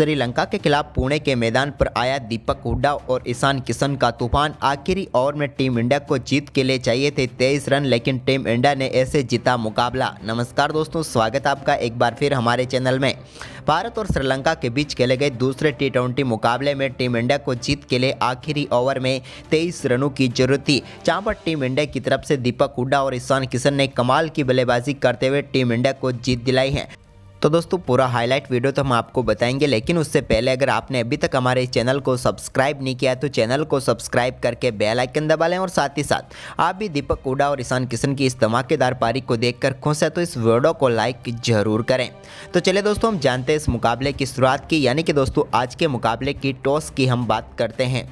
श्रीलंका के खिलाफ पुणे के मैदान पर आया दीपक हुड्डा और ईशान किशन का तूफान। आखिरी ओवर में टीम इंडिया को जीत के लिए चाहिए थे 23 रन, लेकिन टीम इंडिया ने ऐसे जीता मुकाबला। नमस्कार दोस्तों, स्वागत है आपका एक बार फिर हमारे चैनल में। भारत और श्रीलंका के बीच खेले गए दूसरे T20 मुकाबले में टीम इंडिया को जीत के लिए आखिरी ओवर में 23 रनों की जरूरत थी, जहां पर टीम इंडिया की तरफ से दीपक हुड्डा और ईशान किशन ने कमाल की बल्लेबाजी करते हुए टीम इंडिया को जीत दिलाई है। तो दोस्तों पूरा हाईलाइट वीडियो तो हम आपको बताएंगे, लेकिन उससे पहले अगर आपने अभी तक हमारे चैनल को सब्सक्राइब नहीं किया तो चैनल को सब्सक्राइब करके बेल आइकन दबा लें और साथ ही साथ आप भी दीपक हुड्डा और ईशान किशन की इस धमाकेदार पारी को देखकर खुश है तो इस वीडियो को लाइक जरूर करें। तो चलिए दोस्तों, हम जानते हैं इस मुकाबले की शुरुआत की, यानी कि दोस्तों आज के मुकाबले की टॉस की हम बात करते हैं।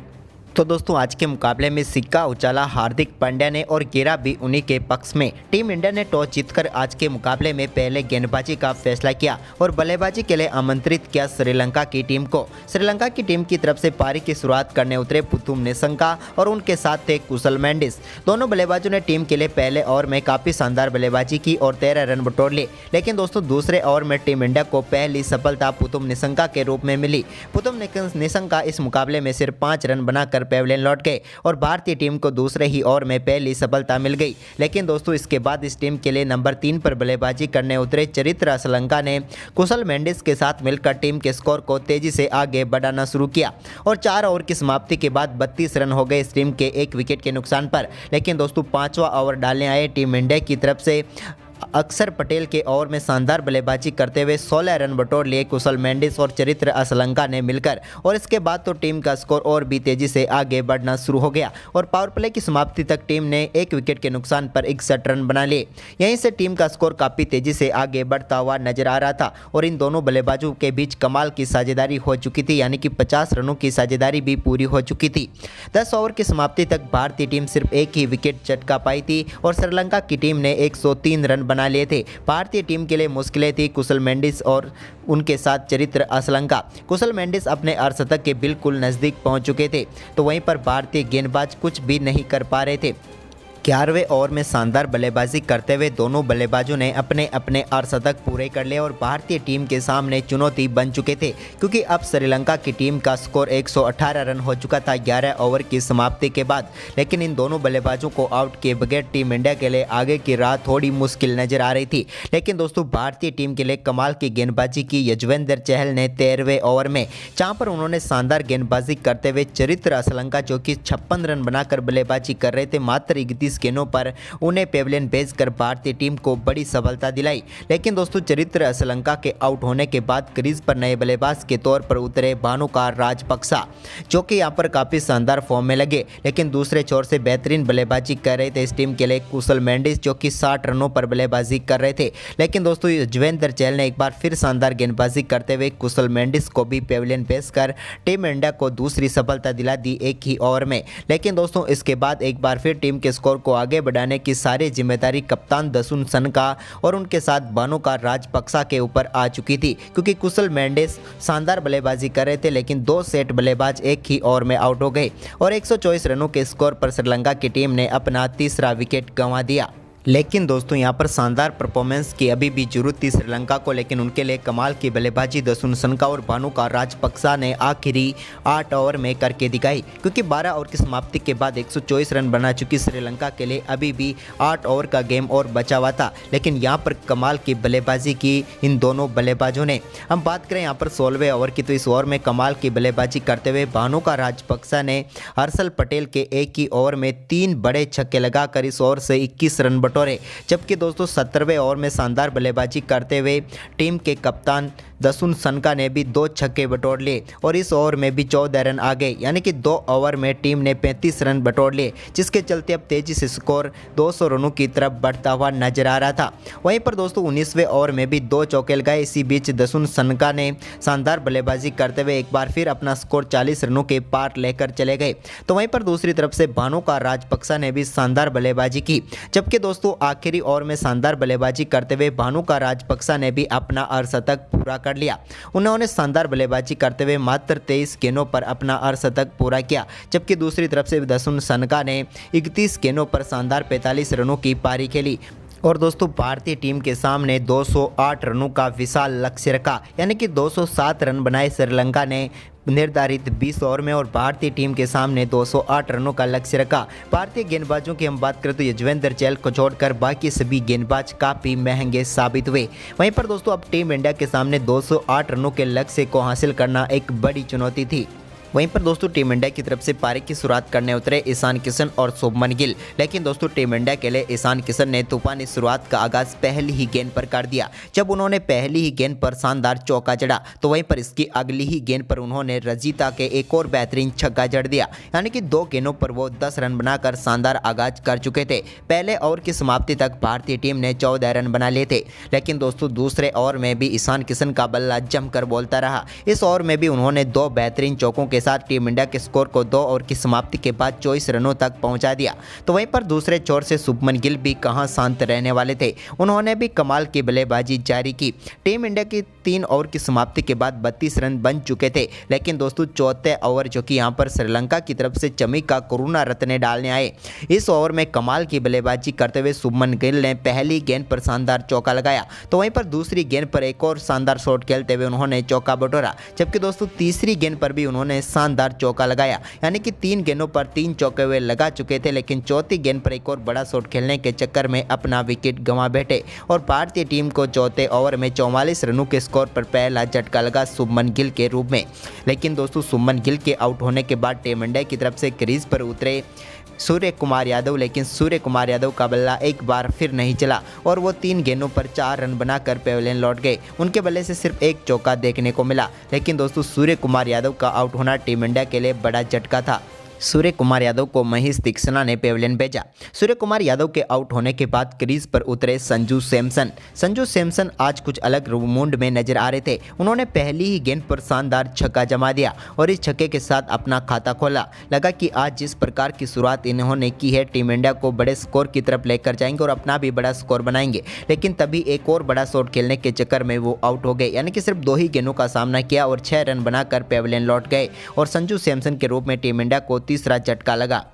तो दोस्तों आज के मुकाबले में सिक्का उछाला हार्दिक पांड्या ने और गिरा भी उन्हीं के पक्ष में। टीम इंडिया ने टॉस जीतकर आज के मुकाबले में पहले गेंदबाजी का फैसला किया और बल्लेबाजी के लिए आमंत्रित किया श्रीलंका की टीम को। श्रीलंका की टीम की तरफ से पारी की शुरुआत करने उतरे पुथुम निशंका और उनके साथ थे कुशल मेंडिस। दोनों बल्लेबाजों ने टीम के लिए पहले ओवर में काफ़ी शानदार बल्लेबाजी की और 13 रन बटोर लिए, लेकिन दोस्तों दूसरे ओवर में टीम इंडिया को पहली सफलता पुथुम निशंका के रूप में मिली। पुथुम निशंका इस मुकाबले में सिर्फ 5 रन बनाकर पेविलियन लौट गए और भारतीय टीम को दूसरे ही ओवर में पहली सफलता मिल गई। लेकिन दोस्तों इसके बाद इस टीम के लिए नंबर 3 पर बल्लेबाजी करने उतरे चरित्र असलंका ने कुशल मेंडिस के साथ मिलकर टीम के स्कोर को तेजी से आगे बढ़ाना शुरू किया और 4 ओवर की समाप्ति के बाद 32 रन हो गए इस टीम के 1 विकेट के नुकसान पर। लेकिन दोस्तों 5वां ओवर डालने आए टीम इंडिया की तरफ से अक्षर पटेल के ओवर में शानदार बल्लेबाजी करते हुए 16 रन बटोर लिए कुशल मेंडिस और चरित्र असलंका ने मिलकर, और इसके बाद तो टीम का स्कोर और भी तेजी से आगे बढ़ना शुरू हो गया और पावर प्ले की समाप्ति तक टीम ने 1 विकेट के नुकसान पर 61 रन बना लिए। यहीं से टीम का स्कोर काफ़ी तेजी से आगे बढ़ता हुआ नजर आ रहा था और इन दोनों बल्लेबाजों के बीच कमाल की साझेदारी हो चुकी थी, यानी कि 50 रनों की साझेदारी भी पूरी हो चुकी थी। 10 ओवर की समाप्ति तक भारतीय टीम सिर्फ 1 ही विकेट चटका पाई थी और श्रीलंका की टीम ने 103 रन बना लिए थे। भारतीय टीम के लिए मुश्किलें थी कुशल मेंडिस और उनके साथ चरित्र असलंका। कुशल मेंडिस अपने अर्धशतक के बिल्कुल नज़दीक पहुंच चुके थे, तो वहीं पर भारतीय गेंदबाज कुछ भी नहीं कर पा रहे थे। 11वें ओवर में शानदार बल्लेबाजी करते हुए दोनों बल्लेबाजों ने अपने अपने अर्धशतक पूरे कर लिए और भारतीय टीम के सामने चुनौती बन चुके थे, क्योंकि अब श्रीलंका की टीम का स्कोर 118 रन हो चुका था 11 ओवर की समाप्ति के बाद। लेकिन इन दोनों बल्लेबाजों को आउट किए बगैर टीम इंडिया के लिए आगे की राह थोड़ी मुश्किल नजर आ रही थी। लेकिन दोस्तों भारतीय टीम के लिए कमाल की गेंदबाजी की यजुवेंद्र चहल ने 13वें ओवर में, जहां पर उन्होंने शानदार गेंदबाजी करते हुए चरित्र असलंका जो कि 56 रन बनाकर बल्लेबाजी कर रहे थे मात्र 31 गेंदों पर, उन्हें पेविलियन भेजकर भारतीय टीम को बड़ी सफलता दिलाई। लेकिन दोस्तों चरित्र असलंका के आउट होने के बाद क्रीज पर नए बल्लेबाज के तौर पर उतरे भानुका राजपक्सा, जो कि यहां पर काफ़ी शानदार फॉर्म में लगे। लेकिन दूसरे छोर से बेहतरीन बल्लेबाजी कर रहे थे इस टीम के लिए कुशल मेंडिस, जो कि 60 रनों पर बल्लेबाजी कर रहे थे। लेकिन दोस्तों यजुवेंद्र चहल ने एक बार फिर शानदार गेंदबाजी करते हुए कुशल मेंडिस को भी पेविलियन भेजकर टीम इंडिया को दूसरी सफलता दिला दी 1 ही ओवर में। लेकिन दोस्तों इसके बाद एक बार फिर टीम के स्कोर को आगे बढ़ाने की सारी जिम्मेदारी कप्तान दसुन सनका और उनके साथ भानुका राजपक्सा के ऊपर आ चुकी थी, क्योंकि कुशल मेंडिस शानदार बल्लेबाजी कर रहे थे, लेकिन 2 सेट बल्लेबाज 1 ही ओवर में आउट हो गए और 124 रनों के स्कोर पर श्रीलंका की टीम ने अपना तीसरा विकेट गंवा दिया। लेकिन दोस्तों यहाँ पर शानदार परफॉर्मेंस की अभी भी जरूरत थी श्रीलंका को, लेकिन उनके लिए कमाल की बल्लेबाजी दसुन सनका और भानुका राजपक्सा ने आखिरी 8 ओवर में करके दिखाई, क्योंकि 12 ओवर की समाप्ति के बाद 124 रन बना चुकी श्रीलंका के लिए अभी भी 8 ओवर का गेम और बचा हुआ था। लेकिन यहाँ पर कमाल की बल्लेबाजी की इन दोनों बल्लेबाजों ने। हम बात करें यहाँ पर 16वें ओवर की, तो इस ओवर में कमाल की बल्लेबाजी करते हुए भानुका राजपक्सा ने हर्षल पटेल के 1 ही ओवर में 3 बड़े छक्के लगाकर इस ओवर से 21 रन बटोरे। जबकि दोस्तों 17वें ओवर में शानदार बल्लेबाजी करते हुए टीम के कप्तान दसुन सनका ने भी 2 छक्के बटोर लिए और इस ओवर में भी 14 रन आ गए, यानी कि 2 ओवर में टीम ने 35 रन बटोर लिए, जिसके चलते अब तेजी से स्कोर 200 रनों की तरफ बढ़ता हुआ नजर आ रहा था। वहीं पर दोस्तों 19वें ओवर में भी 2 चौके लगाए। इसी बीच दसुन सनका ने शानदार बल्लेबाजी करते हुए एक बार फिर अपना स्कोर 40 रनों के पार लेकर चले गए। तो वहीं पर दूसरी तरफ से भानुका राजपक्सा ने भी शानदार बल्लेबाजी की, जबकि दोस्तों आखिरी ओवर में शानदार बल्लेबाजी करते हुए भानुका राजपक्सा ने भी अपना अर्धशतक पूरा कर लिया। उन्होंने शानदार बल्लेबाजी करते हुए मात्र 23 गेंदों पर अपना अर्धशतक पूरा किया, जबकि दूसरी तरफ से दसुन सनका ने 31 गेंदों पर शानदार 45 रनों की पारी खेली। और दोस्तों भारतीय टीम के सामने 208 रनों का विशाल लक्ष्य रखा, यानी कि 207 रन बनाए श्रीलंका ने निर्धारित 20 ओवर में, और भारतीय टीम के सामने 208 रनों का लक्ष्य रखा। भारतीय गेंदबाजों की हम बात करें तो युजवेंद्र चहल को छोड़कर बाकी सभी गेंदबाज काफ़ी महंगे साबित हुए। वहीं पर दोस्तों अब टीम इंडिया के सामने 208 रनों के लक्ष्य को हासिल करना एक बड़ी चुनौती थी। वहीं पर दोस्तों टीम इंडिया की तरफ से पारी की शुरुआत करने उतरे ईशान किशन और शुभमन गिल, लेकिन दोस्तों टीम इंडिया के लिए ईशान किशन ने तूफानी शुरुआत का आगाज पहली ही गेंद पर कर दिया। जब उन्होंने पहली ही गेंद पर शानदार चौका जड़ा तो वहीं पर इसकी अगली ही गेंद पर उन्होंने रजीता के एक और बेहतरीन छक्का जड़ दिया, यानी कि 2 गेंदों पर वो 10 रन बनाकर शानदार आगाज कर चुके थे। पहले ओवर की समाप्ति तक भारतीय टीम ने 14 रन बना लिए थे, लेकिन दोस्तों दूसरे ओवर में भी ईशान किशन का बल्ला जमकर बोलता रहा। इस ओवर में भी उन्होंने 2 बेहतरीन चौकों के साथ टीम इंडिया के स्कोर को 2 ओवर की समाप्ति के बाद 24 रनों तक पहुंचा दिया। तो वहीं पर दूसरे छोर से शुभमन गिल भी कहां शांत रहने वाले थे, उन्होंने भी कमाल की बल्लेबाजी जारी की। टीम इंडिया की 3 ओवर की समाप्ति के बाद 32 रन बन चुके थे, लेकिन दोस्तों चौथे ओवर जो कि यहां पर श्रीलंका की तरफ से चमिका करुणारत्ने डालने आए। इस ओवर में कमाल की बल्लेबाजी करते हुए शुभमन गिल ने पहली गेंद पर शानदार चौका लगाया, तो वहीं पर दूसरी गेंद पर एक और शानदार शॉट खेलते हुए उन्होंने चौका बटोरा, जबकि दोस्तों तीसरी गेंद पर भी उन्होंने शानदार चौका लगाया, यानी कि 3 गेंदों पर 3 चौके वे लगा चुके थे। लेकिन चौथी गेंद पर एक और बड़ा शॉट खेलने के चक्कर में अपना विकेट गंवा बैठे और भारतीय टीम को चौथे ओवर में 44 रनों के स्कोर पर पहला झटका लगा शुभमन गिल के रूप में। लेकिन दोस्तों शुभमन गिल के आउट होने के बाद टीम इंडिया की तरफ से क्रीज पर उतरे सूर्य कुमार यादव, लेकिन सूर्य कुमार यादव का बल्ला एक बार फिर नहीं चला और वो 3 गेंदों पर 4 रन बनाकर पेविलियन लौट गए। उनके बल्ले से सिर्फ एक चौका देखने को मिला, लेकिन दोस्तों सूर्य कुमार यादव का आउट होना टीम इंडिया के लिए बड़ा झटका था। सूर्य कुमार यादव को महेश तीक्ष्णा ने पेविलियन भेजा। सूर्य कुमार यादव के आउट होने के बाद क्रीज पर उतरे संजू सैमसन। संजू सैमसन आज कुछ अलग मूड में नजर आ रहे थे। उन्होंने पहली ही गेंद पर शानदार छक्का जमा दिया और इस छक्के के साथ अपना खाता खोला। लगा कि आज जिस प्रकार की शुरुआत इन्होंने की है टीम इंडिया को बड़े स्कोर की तरफ लेकर जाएंगे और अपना भी बड़ा स्कोर बनाएंगे। लेकिन तभी एक और बड़ा शॉट खेलने के चक्कर में वो आउट हो गए, यानी कि सिर्फ 2 ही गेंदों का सामना किया और 6 रन बनाकर पेविलियन लौट गए और संजू सैमसन के रूप में टीम इंडिया को तीसरा झटका लगा।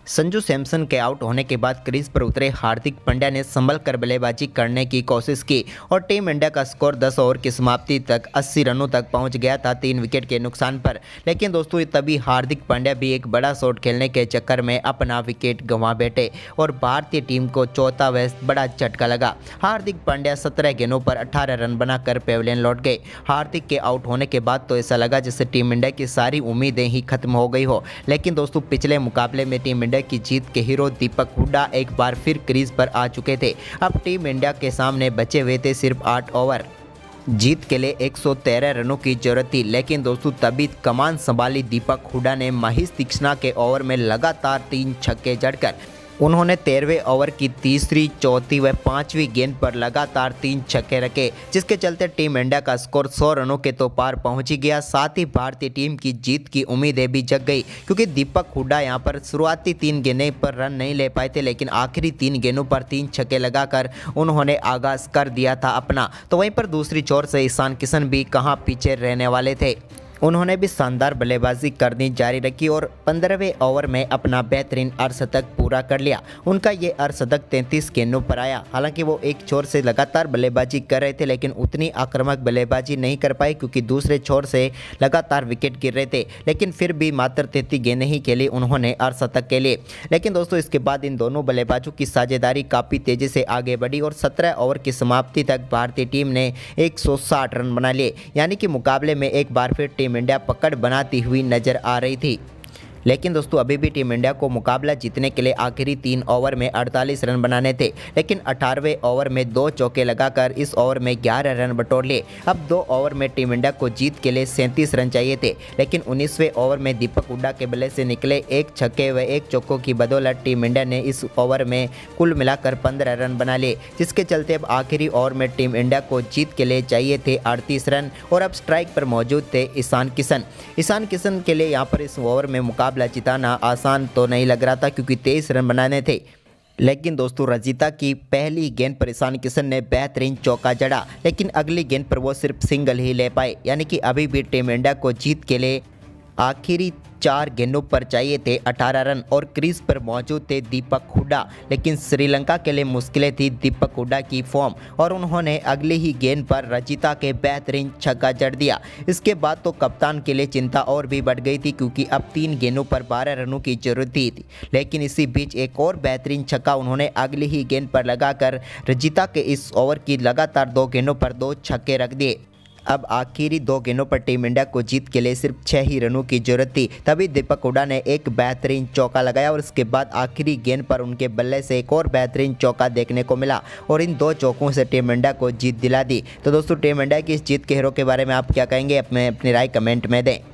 संजू सैमसन के आउट होने के बाद क्रीज पर उतरे हार्दिक पांड्या ने संभल कर बल्लेबाजी करने की कोशिश की और टीम इंडिया का स्कोर 10 ओवर की समाप्ति तक 80 रनों तक पहुंच गया था 3 विकेट के नुकसान पर। लेकिन दोस्तों तभी हार्दिक पांड्या भी एक बड़ा शॉट खेलने के चक्कर में अपना विकेट गंवा बैठे और भारतीय टीम को चौथा व बड़ा झटका लगा। हार्दिक पांड्या 17 गेंदों पर 18 रन बनाकर पेविलियन लौट गए। हार्दिक के आउट होने के बाद तो ऐसा लगा जैसे टीम इंडिया की सारी उम्मीदें ही खत्म हो गई हो। लेकिन दोस्तों पिछले मुकाबले में टीम इंडिया की जीत के हीरो दीपक हुड्डा एक बार फिर क्रीज पर आ चुके थे। अब टीम इंडिया के सामने बचे हुए थे सिर्फ 8 ओवर। जीत के लिए 113 रनों की जरूरत थी, लेकिन दोस्तों तभी कमान संभाली दीपक हुड्डा ने महेश तीक्ष्णा के ओवर में लगातार 3 छक्के जड़कर उन्होंने 13वें ओवर की तीसरी, चौथी व 5वीं गेंद पर लगातार 3 छक्के रखे, जिसके चलते टीम इंडिया का स्कोर 100 रनों के तो पार पहुंच ही गया। साथ ही भारतीय टीम की जीत की उम्मीदें भी जग गई, क्योंकि दीपक हुड्डा यहां पर शुरुआती 3 गेंदें पर रन नहीं ले पाए थे, लेकिन आखिरी 3 गेंदों पर 3 छक्के लगाकर उन्होंने आगाज कर दिया था अपना। तो वहीं पर दूसरी छोर से ईशान किशन भी कहां पीछे रहने वाले थे, उन्होंने भी शानदार बल्लेबाजी करनी जारी रखी और 15वें ओवर में अपना बेहतरीन अर्धशतक पूरा कर लिया। उनका ये अर्धशतक 33 गेंदों पर आया। हालांकि वो एक छोर से लगातार बल्लेबाजी कर रहे थे, लेकिन उतनी आक्रामक बल्लेबाजी नहीं कर पाए क्योंकि दूसरे छोर से लगातार विकेट गिर रहे थे। लेकिन फिर भी मात्र 33 गेंदें ही खेली उन्होंने अर्धशतक के लिए। लेकिन दोस्तों इसके बाद इन दोनों बल्लेबाजों की साझेदारी काफ़ी तेज़ी से आगे बढ़ी और 17 ओवर की समाप्ति तक भारतीय टीम ने 160 रन बना लिए, यानी कि मुकाबले में एक बार फिर टीम इंडिया पकड़ बनाती हुई नजर आ रही थी। लेकिन दोस्तों अभी भी टीम इंडिया को मुकाबला जीतने के लिए आखिरी 3 ओवर में 48 रन बनाने थे, लेकिन 18वें ओवर में 2 चौके लगाकर इस ओवर में 11 रन बटोर लिए। अब 2 ओवर में टीम इंडिया को जीत के लिए 37 रन चाहिए थे, लेकिन 19वें ओवर में दीपक हुड्डा के बल्ले से निकले 1 छक्के व 1 चौकों की बदौलत टीम इंडिया ने इस ओवर में कुल मिलाकर 15 रन बना लिए, जिसके चलते अब आखिरी ओवर में टीम इंडिया को जीत के लिए चाहिए थे 38 रन और अब स्ट्राइक पर मौजूद थे ईशान किशन। ईशान किशन के लिए यहाँ पर इस ओवर में मुकाबला जिताना आसान तो नहीं लग रहा था, क्योंकि 23 रन बनाने थे। लेकिन दोस्तों रजीता की पहली गेंद पर ईशान किशन ने बेहतरीन चौका जड़ा, लेकिन अगली गेंद पर वो सिर्फ सिंगल ही ले पाए, यानी कि अभी भी टीम इंडिया को जीत के लिए आखिरी 4 गेंदों पर चाहिए थे 18 रन और क्रीज पर मौजूद थे दीपक हुड्डा, लेकिन श्रीलंका के लिए मुश्किलें थी दीपक हुड्डा की फॉर्म और उन्होंने अगले ही गेंद पर रजिता के बेहतरीन छक्का जड़ दिया। इसके बाद तो कप्तान के लिए चिंता और भी बढ़ गई थी क्योंकि अब 3 गेंदों पर 12 रनों की जरूरत थी, लेकिन इसी बीच एक और बेहतरीन छक्का उन्होंने अगली ही गेंद पर लगाकर रजिता के इस ओवर की लगातार 2 गेंदों पर 2 छक्के रख दिए। अब आखिरी 2 गेंदों पर टीम इंडिया को जीत के लिए सिर्फ 6 ही रनों की जरूरत थी, तभी दीपक हुड्डा ने एक बेहतरीन चौका लगाया और इसके बाद आखिरी गेंद पर उनके बल्ले से एक और बेहतरीन चौका देखने को मिला और इन 2 चौकों से टीम इंडिया को जीत दिला दी। तो दोस्तों, टीम इंडिया की इस जीत के हीरो के बारे में आप क्या कहेंगे? अपनी राय कमेंट में दें।